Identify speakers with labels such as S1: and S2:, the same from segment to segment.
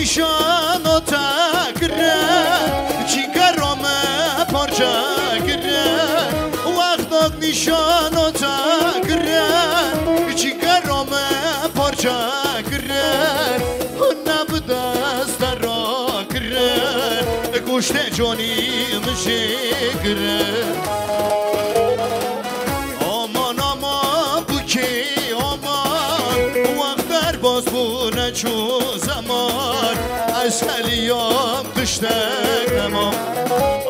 S1: نشان و تکرر چیکارم پارچه کرد وقت نشان و تکرر چیکارم پارچه کرد نبدست را کرد گوشت جانی مشکرد آمان آمان بوکی آمان وقت در باز بونه چو زمان از هلیام کشتک نمان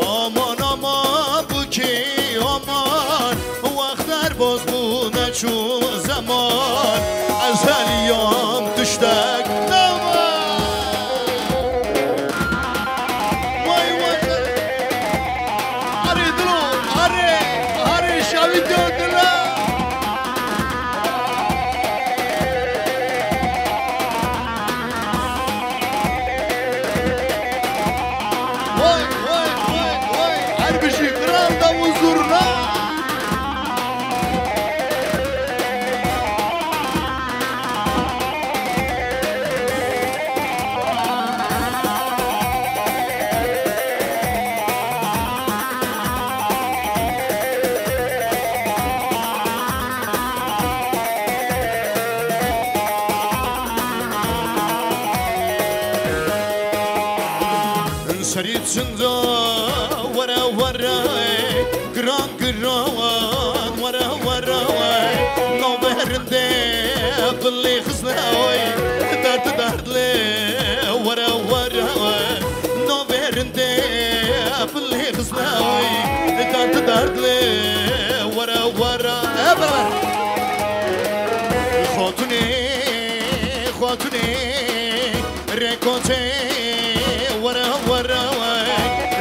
S1: آمان آمان بوکی آمان وقت در باز بونه چو زمان از هلیام کشتک نمان سريت سندا ورا ورا قران قران ورا ورا نوبهرندي باللي خصناوي دارت دارت لي ورا ورا نوبهرندي باللي خصناوي دارت دارت لي ورا ورا خاطني خاطني ريكوتي ورا ورا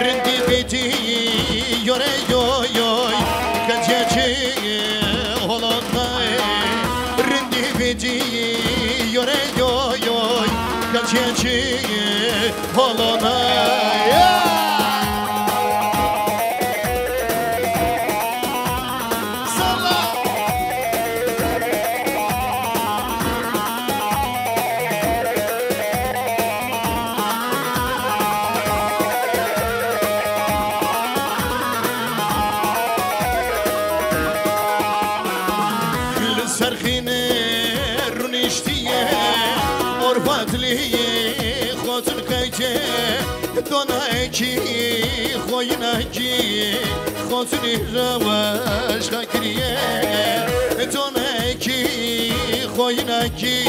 S1: رندي بيتي يوري يوي يوي كجيجي هولاناي رندي بيتي يوري يوي يوي كجيجي هولاناي سرخيني رونيشتيه أرفات لي خاطر كيجي دونايكي خويناكي خاطري رواش خاكريه دونايكي خويناكي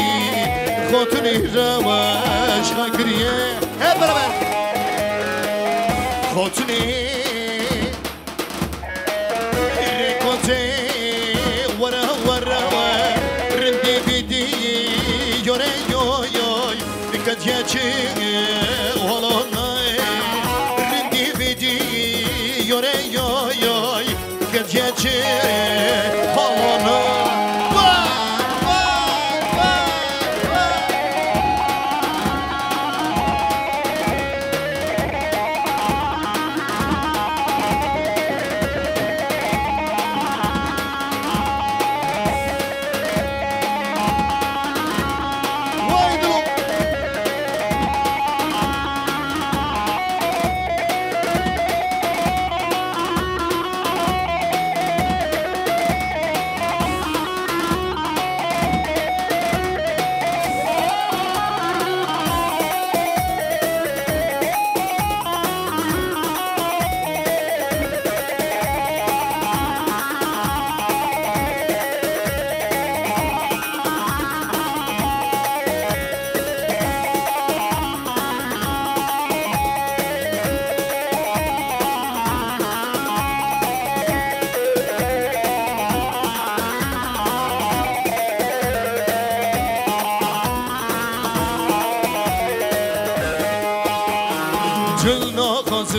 S1: خاطري رواش خاكريه هل برابر خاطري ريكوتي ورا ورا رندي بيدي يوري يوي يوي كجيجي هولاناي رندي بيدي يوري يوي يوي كجيجي هولاناي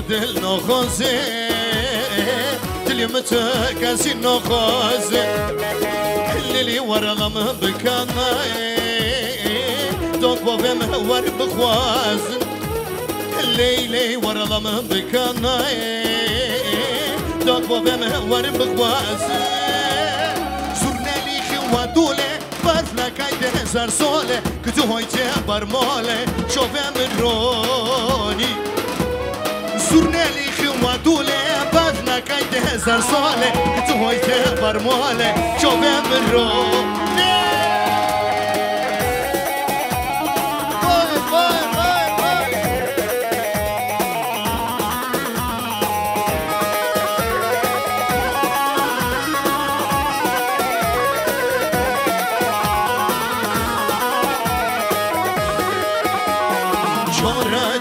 S1: دل نخوزه دلی متکسی نخوزه لیلی ورلم بکنه داد بابم ور بخوازن لیلی ورلم بکنه داد بابم ور بخوازن زرنالی خوا دوله برف لکای هزار ساله که تو هایته برماله شوفه من رونی زور نلیخی و دوله بد نکایده هزار ساله که تو هایته برماله شوفه من رونی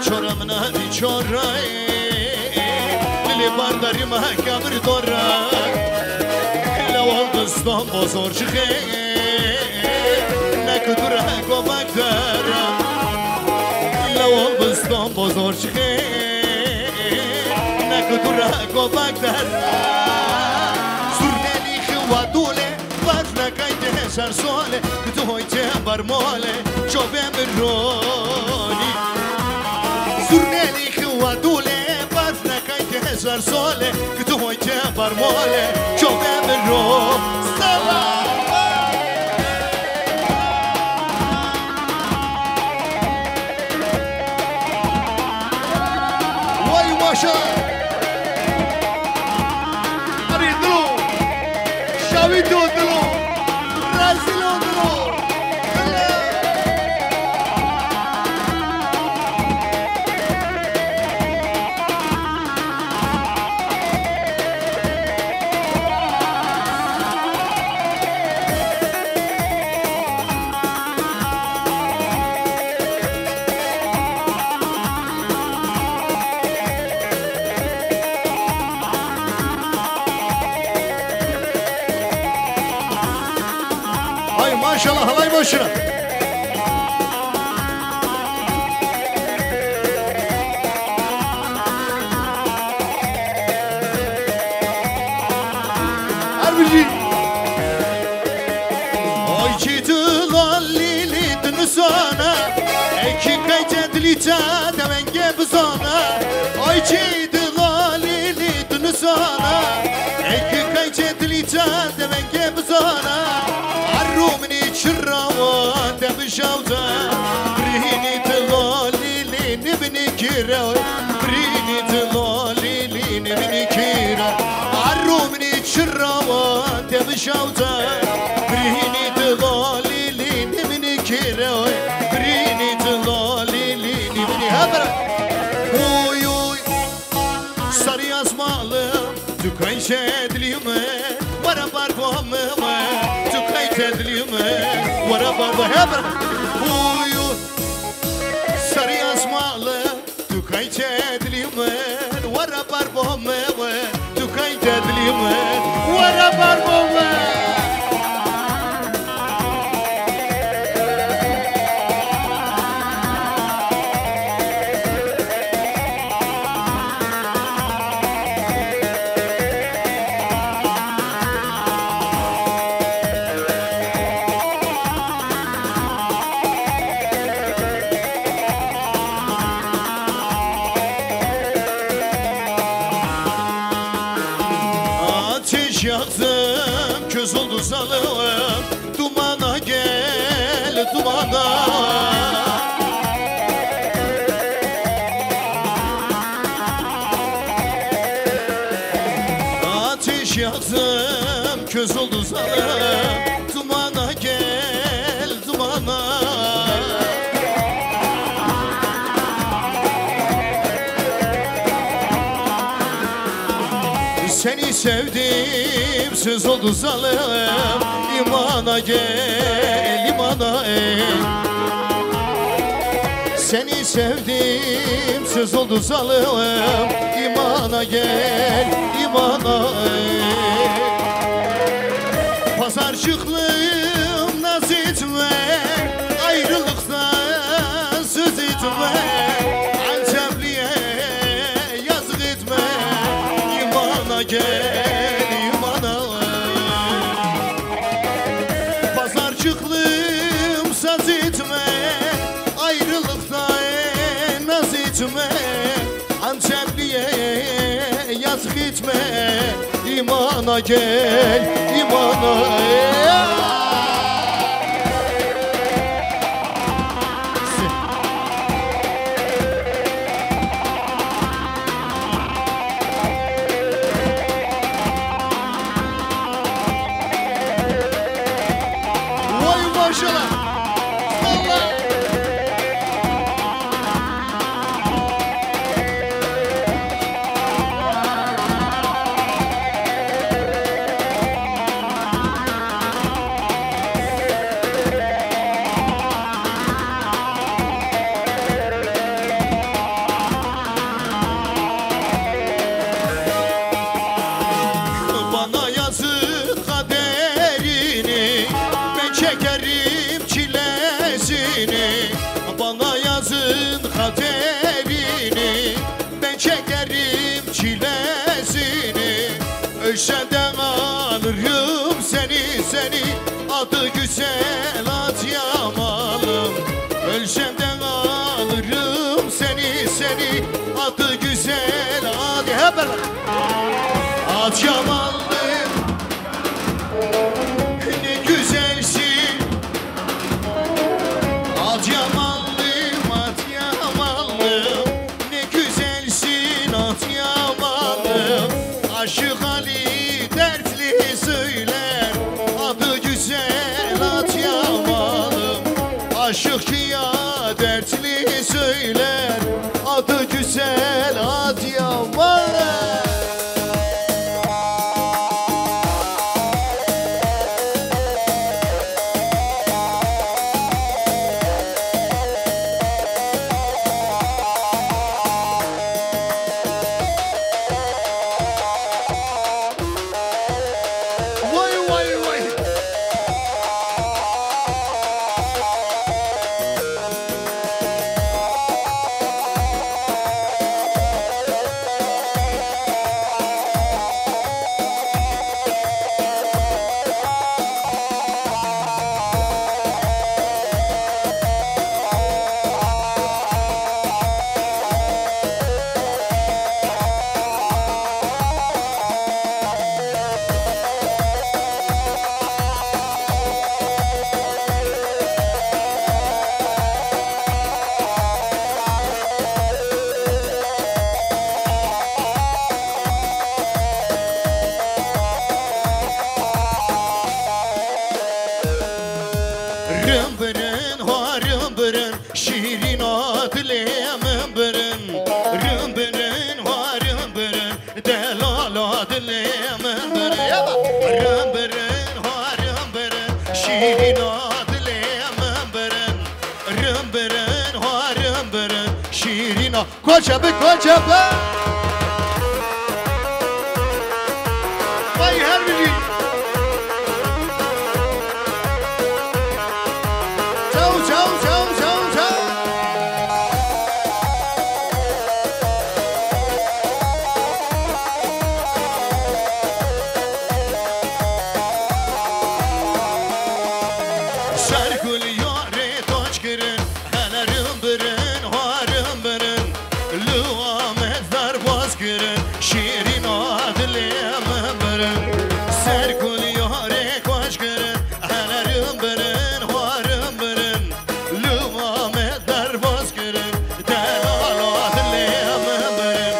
S1: چورا من هدی چورا لیلی بارداری ما کبر دورا لوال دستان بازار چخه نکدور گوبک دارا لوال دستان بازار چخه نکدور گوبک دارا زور نلیخی و دوله برف نکایده هزار ساله که تو هایته برماله چوبه من رونی زورنيلي خوادولي بافنا كايت هزار سولي كتو هويتا برمولي شوفي من روح سلام واي ماشا اريد دلو شاوي دو دلو رازلو دلو ما شاء الله الله يبشرك أربجي أي جيت لالي لي تنسانا أكي كي تدلي تادا من جبزانا أي جيت لالي لي تنسانا أكي كي تدلي تادا من جبزانا عرومني شراوان دبشاوزا بريني تلالي لي نبني كيرا بريني تلالي لي نبني كيرا عرومني شراوان دبشاوزا بريني تلالي لي نبني كيرا بريني تلالي لي نبني هبرا اوي اوي ساري اسمالم دكاين شادلي ورا باركم تدليمه ورا بابا هبر ويو سري اسمع له تكاي تدليمه ورا بابا تكاي تدليمه ورا بابا Yaktım, köz oldu zalım. Dumana gel, dumana. Ateş yaktım, köz oldu zalım. Dumana gel, dumana. Seni sevdim, söz oldu zalim. İmana gel, imana Seni sevdim, söz oldu zalim. İmana gel, imana Pazarcıklığım naz etme, ayrılıktan söz etme. Antepli'ye yazık etme. Gel imana Pazarcıklığım saz etme Ayrılıkta naz etme Antepli'ye yazık etme İmana gel imana maşallah. Allah. Bana yazık kaderini, ben çekerim çilesini. Bana yazık kaderini, ben çekerim çilesini. Ölseden alırım seni, adı güzel at yamalım. Ölseden alırım seni, adı güzel at yamalım. At yamalım, ne güzelsin. At yamalım, ne güzelsin. At yamalım, Aşık Ali dertli söyler. Adı güzel at yamalım. Aşık ya dertli söyler. Adı güzel at yamalım. Rımbırın, ha rımbırın, şirin adlı mımbırın. Rımbırın, ha rımbırın, delal adlı mımbırın. Rımbırın, ha rımbırın, şirin adlı mımbırın. Rımbırın, ha rımbırın, şirin adlı. Koca be, koca be. Vay her biri. Şirin adlı mımbırın, serkul yare koşkırın. Hele rımbırın, varım bırın, lüvamet darboz kırın. Delal adlı mımbırın,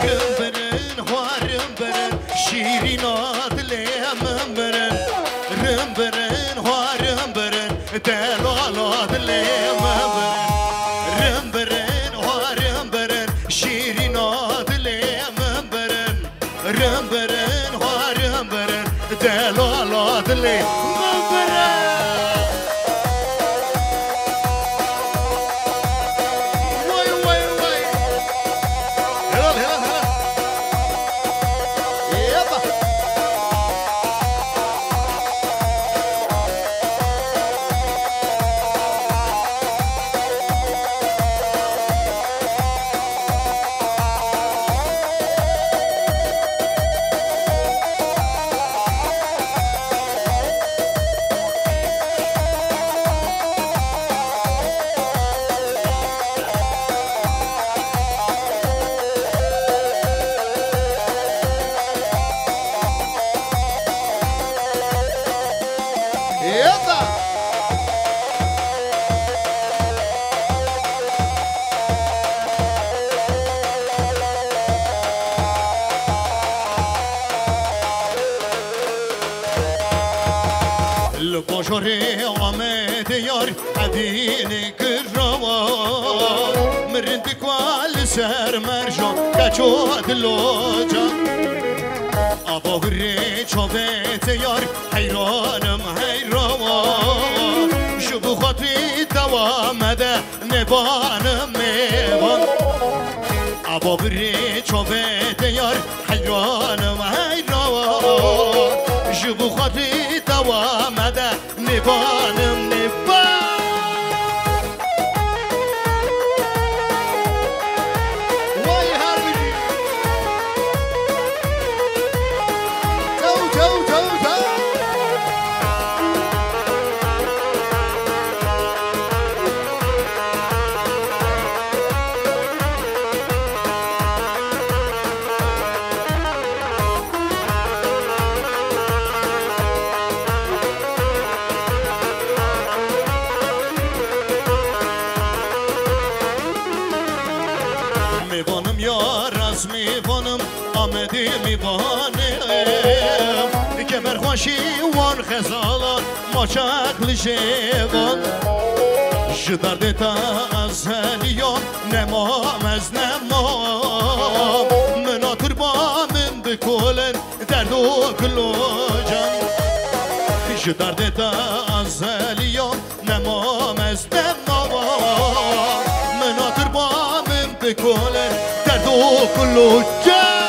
S1: rımbırın, varım bırın, şirin adlı mımbırın. Rımbırın, varım bırın, delal adlı mımbırın. Rımbırın, varım bırın, şirin adlı mımbırın. Rımbırın, varım bırın, delal adlı mımbırın. البشر آمد یار عدین گروا مرندک وال سر مرجان کچو دلوجا آبا بری چوبت یار حیرانم حیران شبو خاطی دوام ده نبانم میوان آبا بری چوبت یار حیرانم حیران شبو خاطی دوام ده نبانم نبان میوانم یار از میوانم آمدی میوانم که برخوشی وان خزالان ما چقل جوان جدرد تا از هلیان نمام از نمام مناتر با من بکلن درد و کلوجان جدرد تا از هلیان نمام از نمام مناتر با بكل تدو كله جاء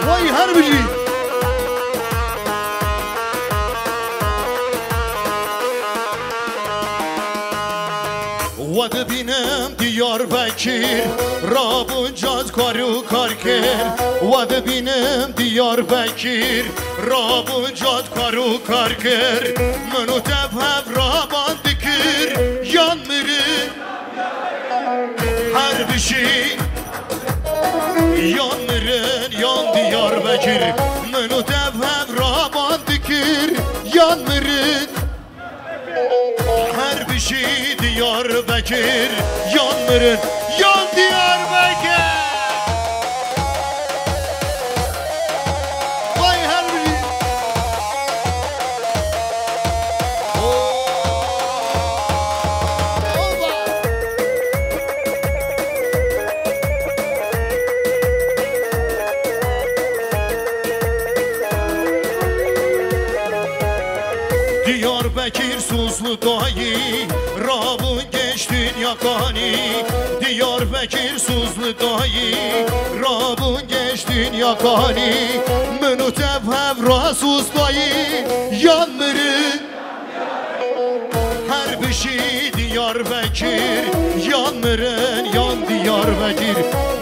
S1: وای هر بجی ود بینم دیار بکیر رابون جاز کارو کار کرد ود بینم دیار بکیر رابون جاز کارو کار کرد منو تفهم رابان دکر یان میره هر بشی یان میرن یان دیار بکیر منو تفهم رابان دکر یان میرن هر بشی دیار بکیر یان میرن یان دیار بکیر وای هر بشی دیار بکیر سوزlu dayı Rabun geçtin yakani Diyar Bekir suzlu dayı Rabun geçtin yakani Münü tevhev rasuz dayı Yanmırın her bir şey Diyar Bekir Yanmırın yan Diyar Bekir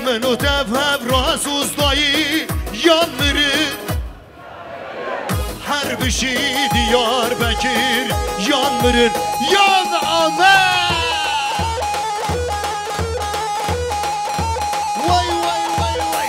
S1: Münü tevhev rasuz dayı Yanmırın her bir şey Diyar Bekir Yanmırın yan Ahmet Vay vay vay vay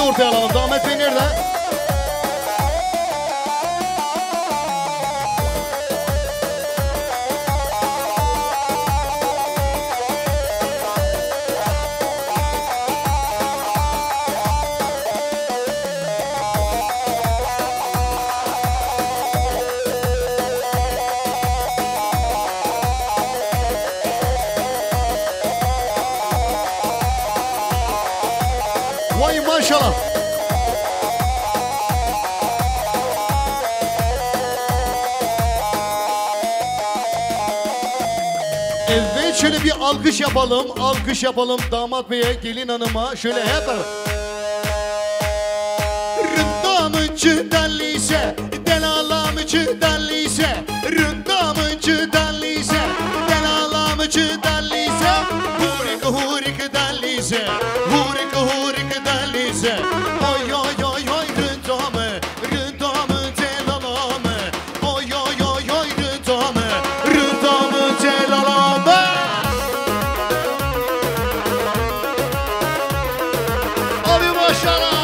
S1: ortaya alalım. Damat Bey nerede? Vay maşallah. Evet şöyle bir alkış yapalım. Alkış yapalım damat beye, gelin hanıma. Şöyle hep Rıddamıcı delliyse, delalamıcı delliyse, rıddamıcı delliyse, delalamıcı delliyse, hurik hurik delliyse, hurik hurik delliyse, oy oy oy oy rıddamı, rıddamı delalamı, oy oy oy oy rıddamı, rıddamı delalamı. Abi maşallah.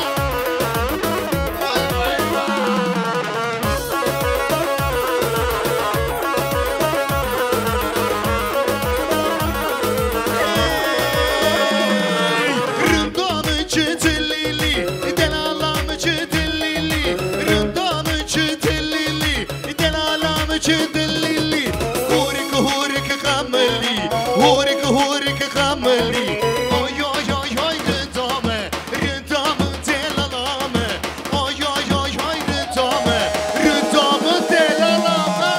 S1: هورك هورك خملي اوي اوي اوي اوي رتامه رتامه دلالامه اوي اوي اوي اوي رتامه رتامه دلالامه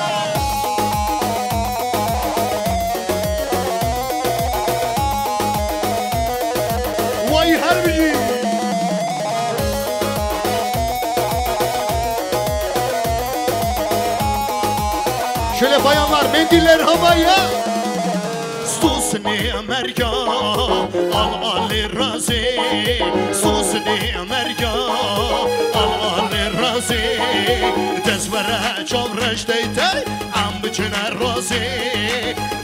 S1: واي حربي şöyle bayanlar mendiller havaya. Susni Amerika al Ali Razi, Susni Amerika al Ali Razi, Tezvara çavreş deyte am biçine Razi,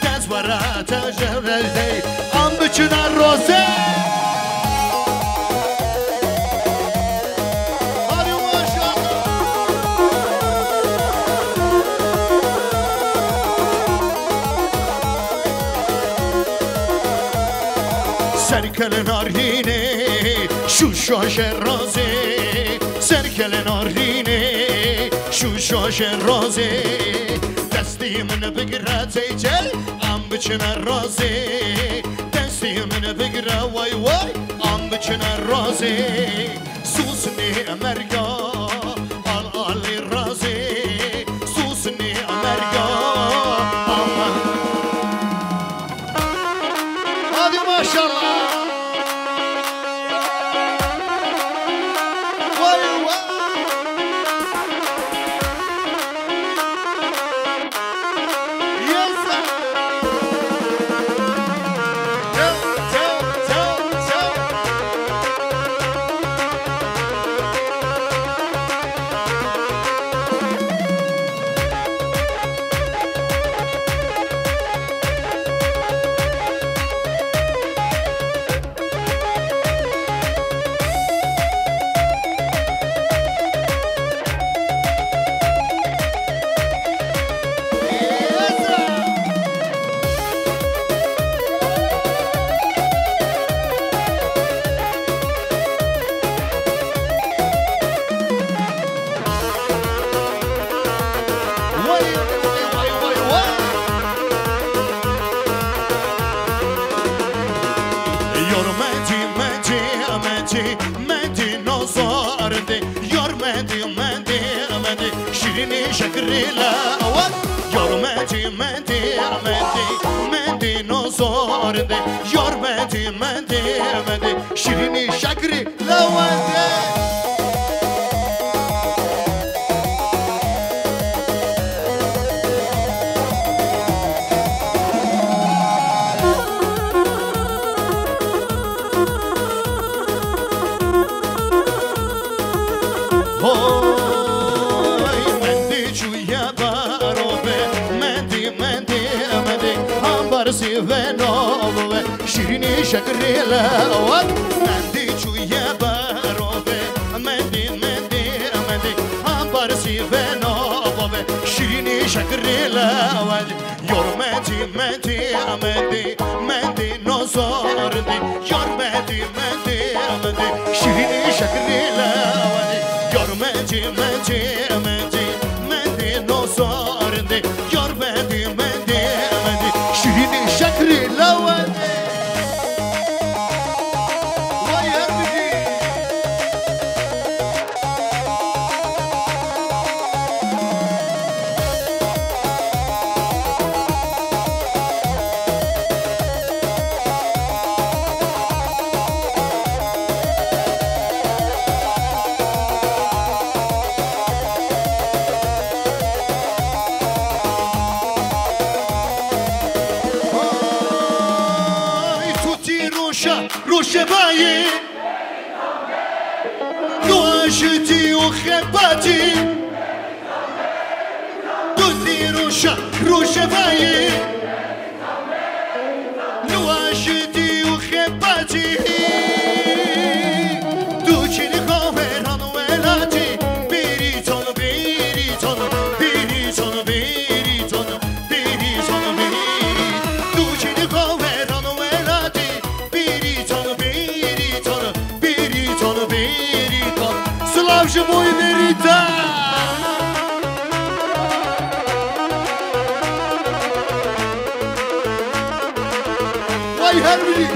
S1: Tezvara çavreş deyte am biçine Razi. Serkelen arhine şu şaşer razi, Serkelen arhine şu şaşer razi, Destimin bigre teycel am biçine razi, Destimin bigre vay vay am biçine razi, Susni Amerika al Ali razi, Susni Amerika al. Hadi maşallah. شیرینی شکری لوات یار مدی مدی مدی مدی نزارده یار مدی مدی مدی شیرینی شکری لوات شیرینی شکری لوات مندی چویه بروبه فينا بابا شيريني شكري لاول يرمتي متي مدي مدي نصار دي يرمتي مدي مدي شيريني شكري لاول يرمتي متي مدي مدي نصار دي يرمتي مدي مدي شيريني شكري لاول روشبایی نواشتی و خباتی دوستی روشبایی نواشتی و خباتی دو چین کافران و الاتی بیری تون بیری تون بیری تون بیری تون بیری تون بیری دو چین کافران و الاتی Slavje moj verita Vay Hermini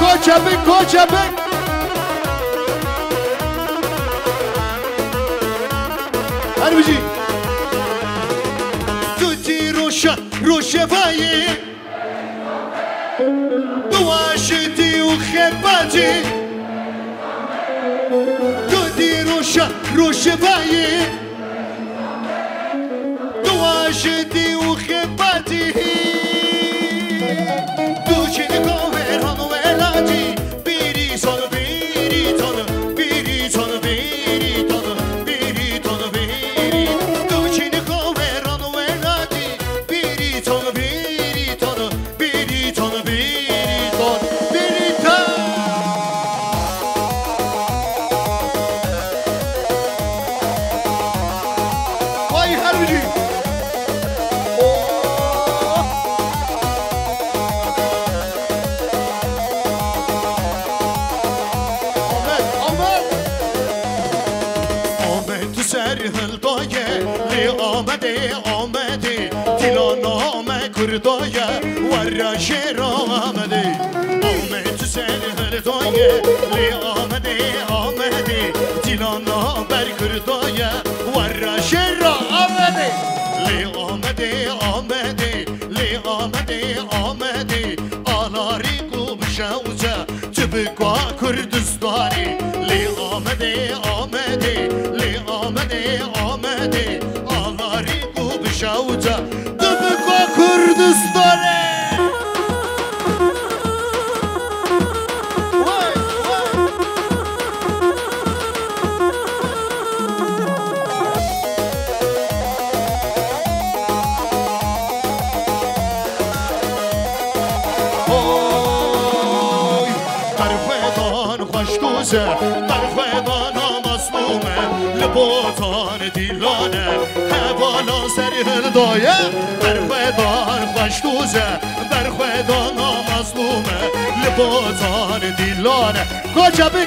S1: Koça bek Hermini Tuti roşa vayi Duaşeti u khebati روشبایی دواشتی و خباتی دوچین کافران و الاتی بیری تون بیری تون بیری تون بیری تون بیری تون بیری دوچین کافران و الاتی بیری تون بیری تون بیری تون بیری تون بیری تون آمده دیلان آمه کردایه ورا شیر آمده تو سر هردایه لی آمده دیلان آمه کردایه ورا شیر آمده لی آمده آلاری کو بشوزه تبقى کردستانی لی آمده شوجة تبقى كردستاني برخوادان خوشتوزه برخوادان مظلومه لبوتان دیلانه هوالا سری هردایه برخوادان خوشتوزه برخوادان مظلومه لبوتان دیلانه کوچبه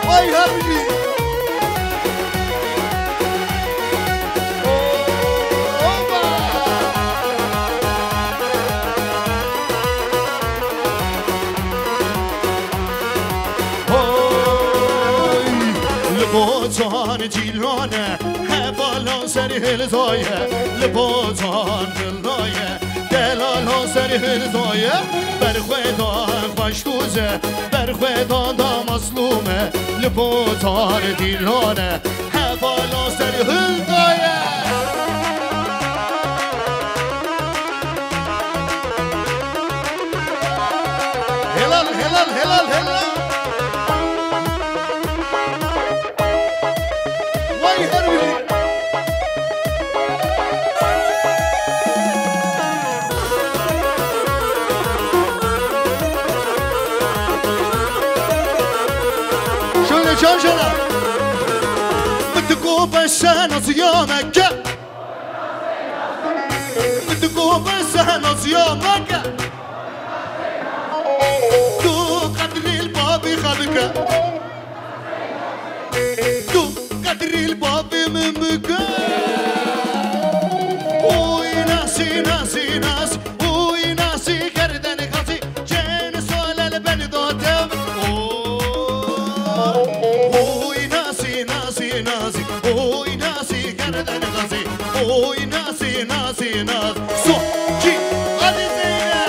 S1: وای حبیبی لبوتان جیلانه هوالا سری هردایه لبوتان دلایه دلالا سری هردایه برخوادان خوشتوزه برخوادان دا مظلومه لبوتان دیلانه هوالا سری هردایه هلال جانا متقو بسانا صيامك متقو بسانا صيامك تو قدري البابي خلقه تو قدري البابي ممك وي ناسي ناسي ناس وي ناسي كردن قاسي جين سؤال البن دوتم وي ناسي ناسي ناسي وي ناسي كردن قاسي وي ناسي ناسي ناس سو كي غادي زينه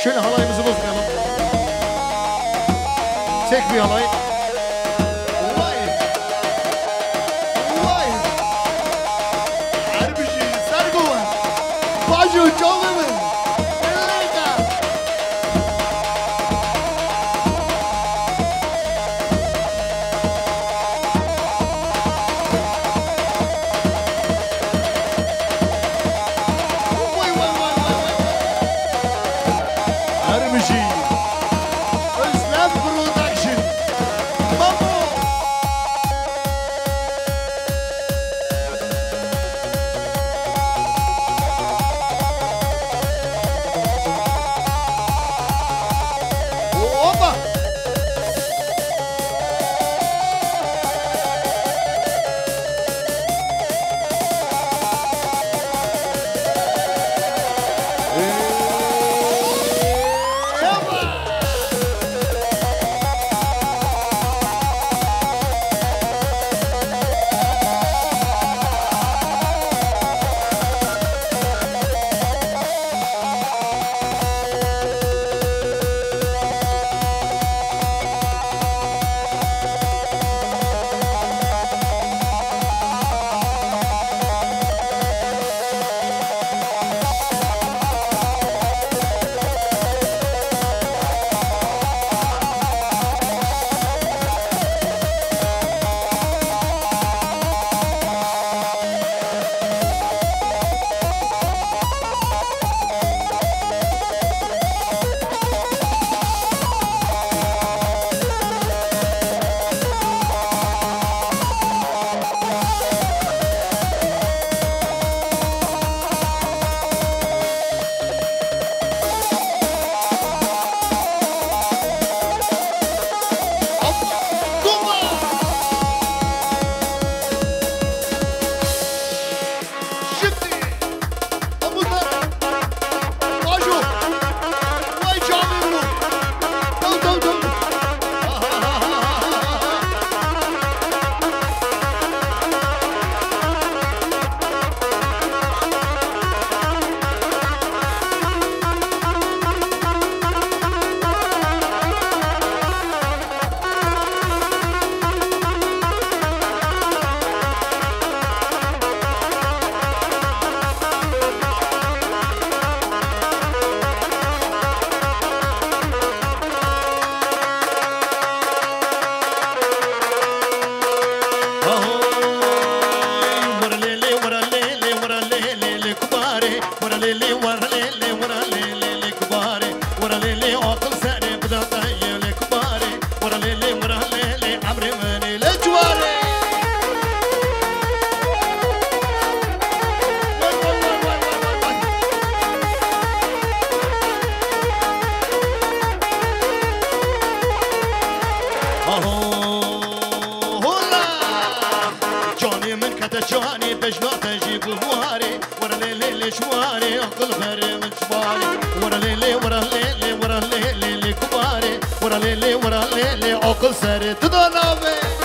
S1: Şöyle halayımızı bozmayalım. Tek bir halay. Vay. Vay. Her bir şey sergo var. Bacı canımı. Hola! ليلي شواري عقل غير مجباري ورا ليلي ورا ليلي ورا ليلي كباري ورا ليلي عقل ساري تدونامي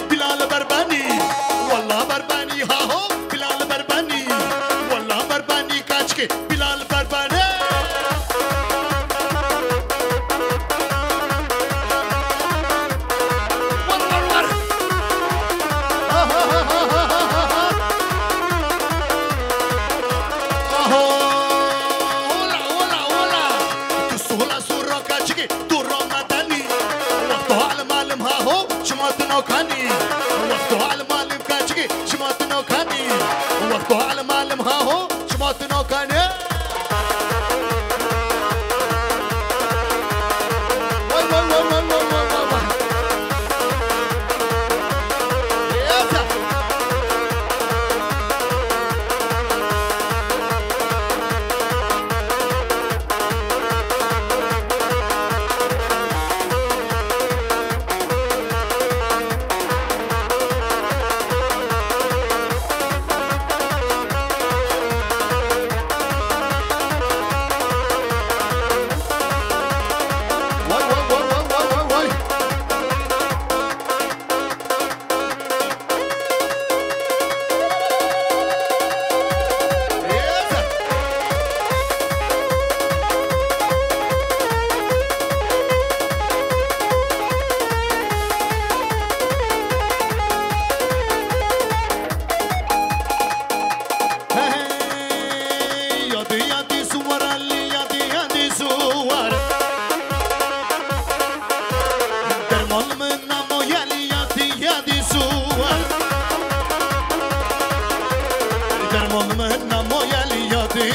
S1: بلال بربانی والله بربانی ها هو بلال بربانی والله بربانی کاچ کے بلال بربانی كاني وقتها على معلم كاجي شماتنا كاني وقتها على معلم ها هو شماتنا كاني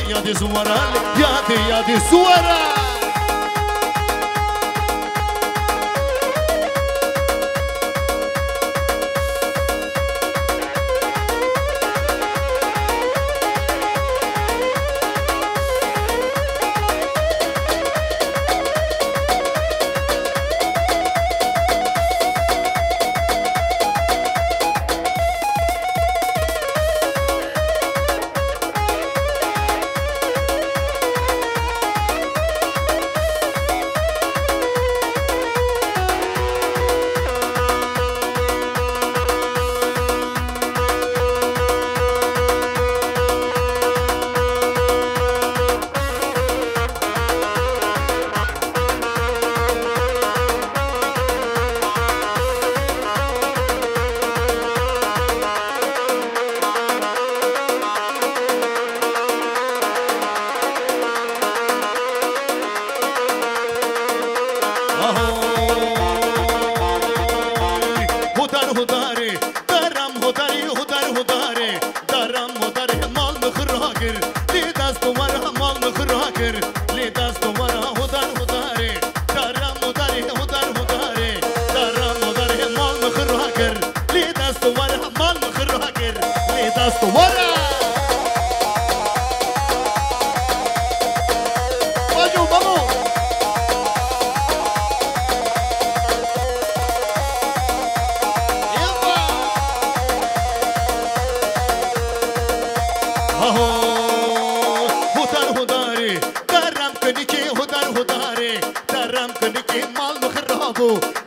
S1: يادي زورا يادي زورا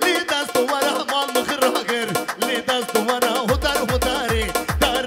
S1: لی دست ورا مال مخراگر لی دست ورا هدر هداره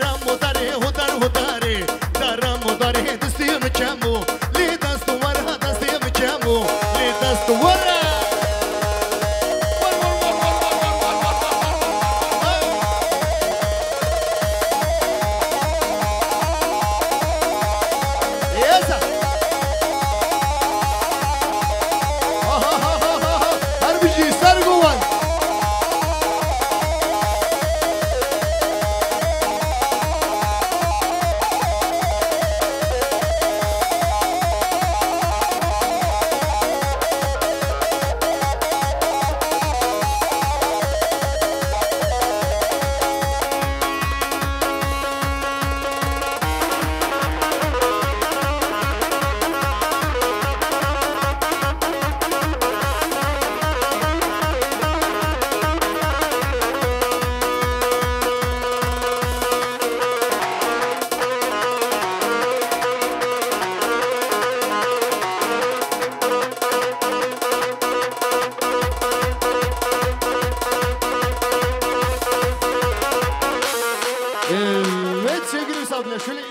S1: شلي